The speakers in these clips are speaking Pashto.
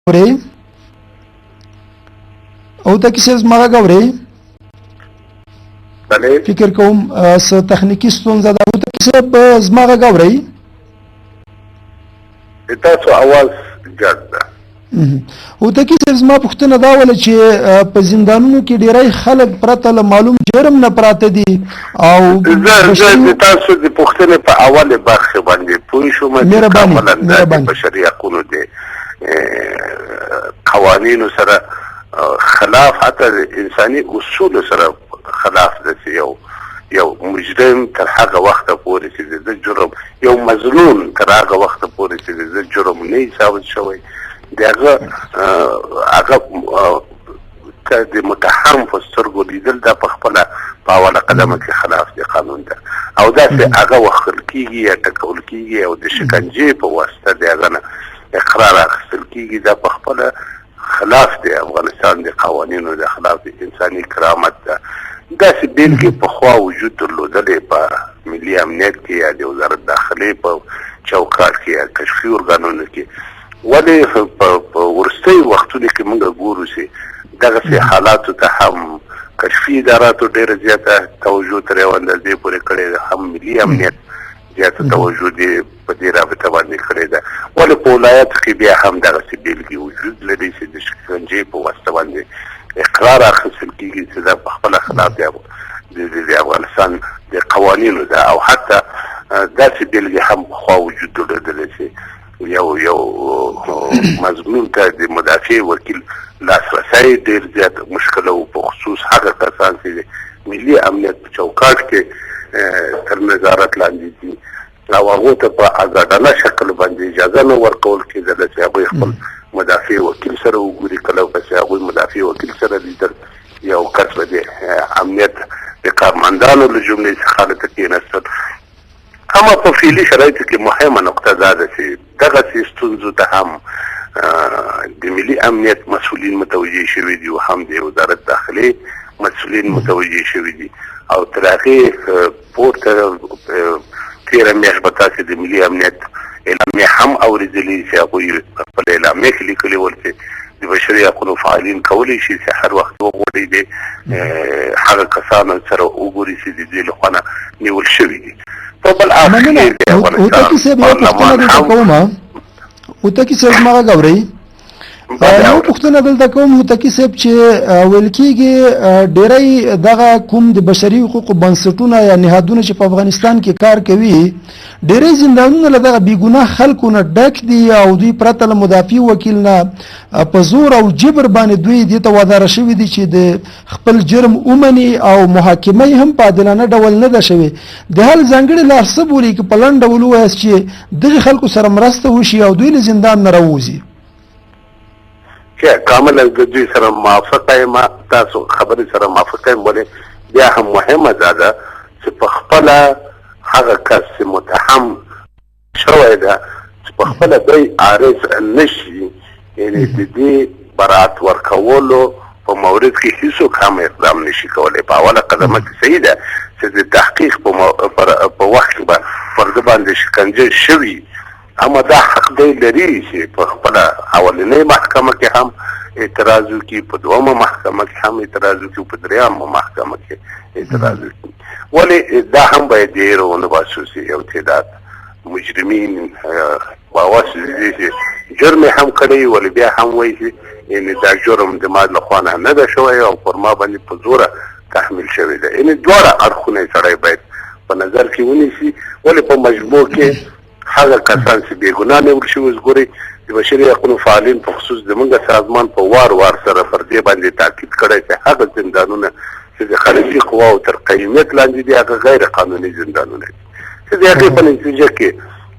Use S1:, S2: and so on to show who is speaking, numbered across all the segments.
S1: اوري او ته کیسه زما غوړې
S2: بله
S1: فکر کوم س تخنیکی ستونزه ده او ته کیسه زما غوړې
S2: تاسو आवाज ګډ ده
S1: او ته کیسه زما پوښتنه دا ول چې په زندانونو کې ډیری خلک پرته له معلوم جرم نه پراته دي او
S2: زه تاسو د پوښتنې په اوله برخه باندې پوه شوم چې کاملا د بشري حقوقو د قوانینو سره خلاف حتی انساني اصول سره خلاف ده. یو مجرم تر هغه وخت پورې چې د جرم یو مظلوم تر هغه وخت پورې چې د جرم نه ثابت شوی دغه د متهم په سترګو لیدل د خپل په اوله قدمه کې خلاف دی قانون ده او دا چې هغه وخت کېږي یا ټکول کېږي او د شکنجې په واسطه دغه نه اقرار اخیستل کېږي دا په خپل خلاف دی افغانستان د قوانینو د خلاف د انساني کرامت ده. داسې بیلګې پخوا وجود درلودلې په ملي امنیت کې یا د وزارت داخلي په چوکاټ کې یا کشفي ارګانونو کې ولې په وروستیو وختونو کې موږ ګورو چې دغسې حالاتو ته هم کشفي اداراتو ډېره زیاته توجه تر یوه اندازې پورې کړې ده هم ملي امنیت زیاته توجه دې په دې رابطه باندې کړې ده ولې په ولایاتو کې بیا هم دغسې بیلګې وجود لري چې د شکنجې په واسطه باندې اقرار اخیستل کېږي چې دا په خپله خلاف د افغانستان د قوانینو ده او حتی داسې بیلګې هم پخوا وجود درلودلی چې یو مضمون ته د مدافع وکیل لاسرسی ډېر زیات مشکل و په خصوص هغه کسان چې د ملي امنیت په چوکاټ کې تر نظارت لاندې دي او هغو ته په ازادانه شکل باندې اجازه نه ورکول کېدله چې هغوی خپل مدافع وکیل سره وګوري کله چې هغوی مدافع وکیل سره لیدل یو کس به د امنیت د کارمندانو له جملې څخه هلته کېناستل. اما په فعلي شرایطو کې مهمه نقطه دا ده چې دغسې ستونزو ته هم د ملي امنیت مسؤلین متوجه شوي دي او هم د وزارت داخلي مسؤلین متوجه شوي دي او تر هغې پورته تېره میاشت به تاسې د ملي امنیت اعلامیه هم اورېدلې چې هغوی په خپل اعلامیه کې لیکلي ول چې د بشري حقونو فعالین کولی شي چې هر وخت وغواړي د هغه کسانو سره وګوري چې د دوی لخوا نه نیول شوي دي. په بل اخر کې د افغانستان پارلمان هم
S1: متکی صاحب ما غوړی نو پښتنه دلته کوم متکی صاحب چې ویل کېږي ډېری دغه کوم د بشري حقوقو بنسټونه یا نهادونه چې په افغانستان کې کار کوي ډېری زندانونه له دغه بېګناه خلکو نه ډک دي او دوی پرته له مدافع وکیل نه په زور او جبر باندې دوی دې ته واداره شوي دي چې د خپل جرم ومني او محاکمه یې هم په عادلانه ډول نه ده شوې. د حال ځانګړې لار څه بولي که په لنډ ډول ووایاست چې دغې خلکو سره مرسته وشي او دوی له زندان نه راووځي؟
S2: کاملا د دوی سره موافقه یم تاسو خبرې سره موافقه یم ولې بیا هم مهمه دا ده چې په خپله هغه کس چې متهم شوی ده چې په خپله دی عارض نه شي یعنې د دې برات ورکولو په مورد کې هیڅوک هم اقدام نشي کولی. په اوله قدمه کې صحیح ده چې د تحقیق په وخت کې به پر ده باندې شکنجه شوي اما دا حق دی لري چې په خپله اولنۍ محکمه کې هم اعتراض وکړي په دومه محکمه کې هم اعتراض وکړي په دریمه محکمه کې اعتراض وکړي ولې دا هم باید ډېر ونه باسو چې یو تعداد مجرمین باور چې جرم هم کړی ولې بیا هم وایي چې یعنې دا جرم د ما لخوا نه ده شوی او پر ما باندې په زوره تحمیل شوی ده. یعنې دواړه اړخونه سړی باید په نظر کې ونیسي ولې په مجموع کې هغه کسان چې بېګناه نیول شوي ګورئ د بشري حقونو فعالین په خصوص زموږ سازمان په وار سره پر دې باندې تاکید کړی چې هغه زندانونه چې د خارجي قواو تر قیمیت لاندې دي هغه غیر قانوني زندانونه دي چې د هغې په نتیجه کې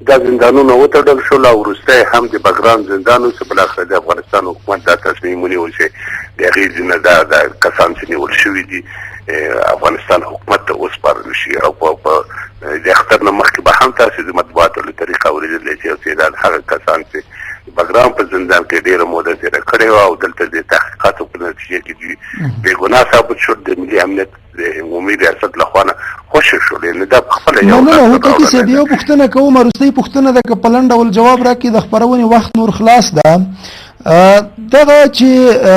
S2: دا زندانونه وتړل شول او وروستی هم د بګرام زندان و چې بالاخره د افغانستان حکومت دا تصمیم ونیول چې د هغې ځینې دا کسان چې نیول شوي دي افغانستان حکومت ته وسپارل شي او په د اختر نه مخکې به هم تاسې د مطبوعاتو له طریقه اورېدلی چې یو تعداد هغه کسان چې بګرام په زندان کې ډېره موده تېره کړې وه او دلته د تحقیقاتو په نتیجه کې دوی بېګناه ثابت شول د ملي امنیت د عمومي ریاست لخوا نه خوشې شول. یعنې دا پخپله یو
S1: هوتکي صاحب یو پوښتنه کوم وروستۍ پوښتنه ده که په لنډ ډول جواب راکړي د خپرونې وخت نور خلاص ده دغه چې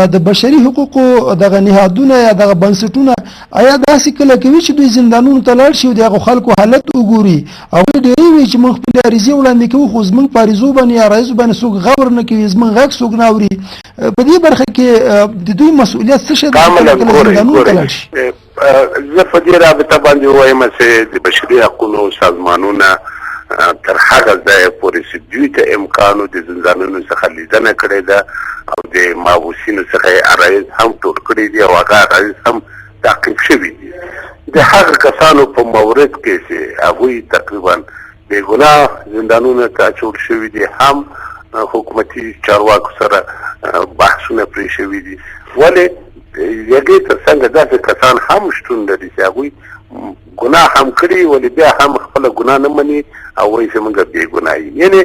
S1: د بشري حقوقو دغه نهادونه یا دغه بنسټونه آیا داسې کله کوي چې دوی زندانونو ته لاړ شي او دغه خلکو حالت وګوري او ډېری وي چې موږ خپل عریضې وړاندې کوو خو زموږ په عریضو باندې یا عرایضو باندې څوک غور نه کوي زموږ غږ څوک نه اوري په دې برخه کې د دوی مسؤلیت څه شی دی زندانونو ته لاړ شي
S2: زه په دې رابطه باندې وایم چې د بشري حقوقو سازمانونه تر هغه ځایه پورې چې دوی ته امکان د زندانونو څخه لیدنه کړې ده او د مابوسینو څخه یې عرایض هم ټول کړي دي او هغه عرایض هم تعقیب شوي دي د هغه کسانو په مورد کې چې هغوی تقریبا بېګناه زندانونو ته اچول شوي دي هم حکومتي چارواکو سره بحثونه پرې شوي دي ولې یګې تر څنګه داسې کسان هم شتون لري چې هغوی ګناه هم کړي ولې بیا هم خپله ګناه نه مني او وایي چې موږ بې ګناه یو یعنې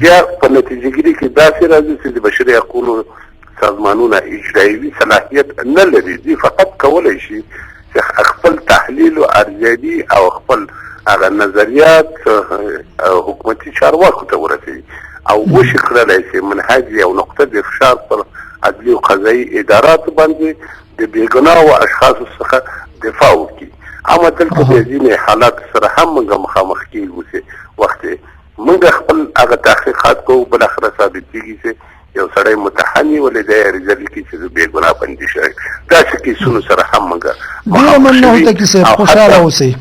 S2: بیا په نتیجهګیري کې داسې راځي چې د بشري حقونو سازمانونه اجرایوي صلاحیت نه لري دوی فقط کولی شي چې خپل تحلیل و ارزیابي او خپل هغه نظریات حکومتي چارواکو ته ورسوي او وشي کړلی چې منهج او نقطه د فشار پر عدلي او قضایي اداراتو باندې د بېګناهو اشخاصو څخه دفاع وکړي اما دلته د ځینې حالاتو سره هم موږ مخامخ کېږو چې وخت موږ خپل هغه تحقیقات کوو بالاخره ثابتېږي چې یو سړی متهم وي ولې دی عریضه لیکي چې زه بېګناه بندي شوی داسې کیسونو سره هم موږ
S1: خوشحاله اوسئ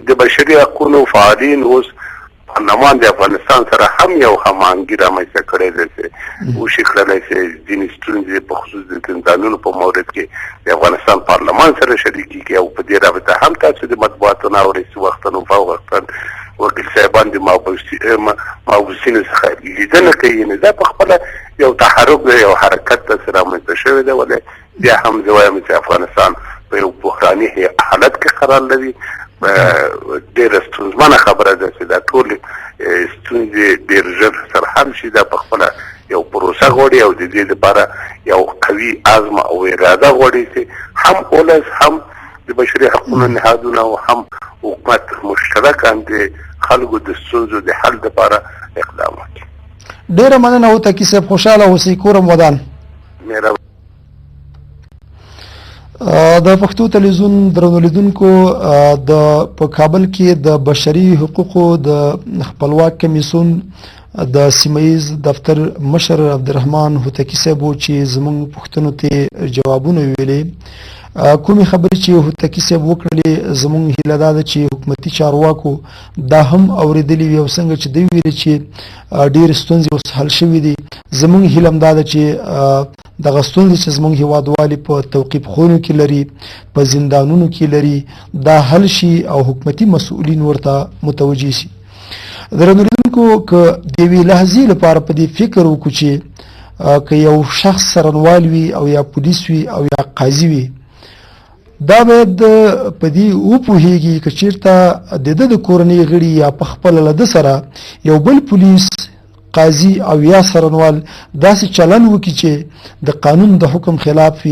S2: د بشري حقونو فعالین اوس پارلمان د افغانستان سره هم یو هماهنګي رامنځته کړی دی چې وشي کړلی چې ځینې ستونزې په خصوص د زندانونو په مورد کې د افغانستان پارلمان سره شریکېږي او په دې رابطه هم تاسو د مطبوعاتو نه اورئ چې وختاً فوقتاً وکیل صاحبان د مابوسینو څخه لیدنه کوي یعنې دا په خپله یو تحرک دی یو حرکت داسې رامنځته شوی دی ولې بیا هم زه وایم چې افغانستان په یو بحراني حالت کې قرار لري ډېره ستونزمنه خبره ده چې دا ټولې ستونزې ډېر ژر سرحل شي دا په خپله یو پروسه غواړي او د دې لپاره یو قوي عزم او اراده غواړي چې هم ولس هم د بشري حقونو نهادونه او هم حکومت مشترکاً د خلکو د ستونزو د حل لپاره اقدام وکړي.
S1: ډېره مننه هوتکي صاحب خوشحاله اوسئ کورم ودان. د پښتو تلویزیون درنو لیدونکو په کابل کې د بشري حقوقو د خپلواک کمیسیون د سیمهیز دفتر مشر عبدالرحمن هوتکي صاحب چې زموږ پوښتنو ته جوابونه ویلي کومې خبرې چې هوتکي صاحب وکړلې زموږ هیله دا ده چې حکومتي چارواکو دا هم اورېدلي وي او څنګه چې دوی ویلي چې ډېرې ستونزې اوس حل شوي دي زموږ هیله هم دا ده چې دغه ستونزې چې زموږ هیوادوالې په توقیف خونو کې لري په زندانونو کې لري دا حل شي او حکومتي مسؤلین ورته متوجه شي. درنو لیدونکو که د یوې لحظې لپاره په دې فکر وکړو چې که یو شخص څارنوال وي او یا پولیس وي او یا قاضي وي دا باید په دې وپوهېږي که چېرته د ده د کورنۍ غړي یا په خپله له ده سره یو بل پولیس قاضي او یا څارنوال داسې چلن وکړي چې د قانون د حکم خلاف وي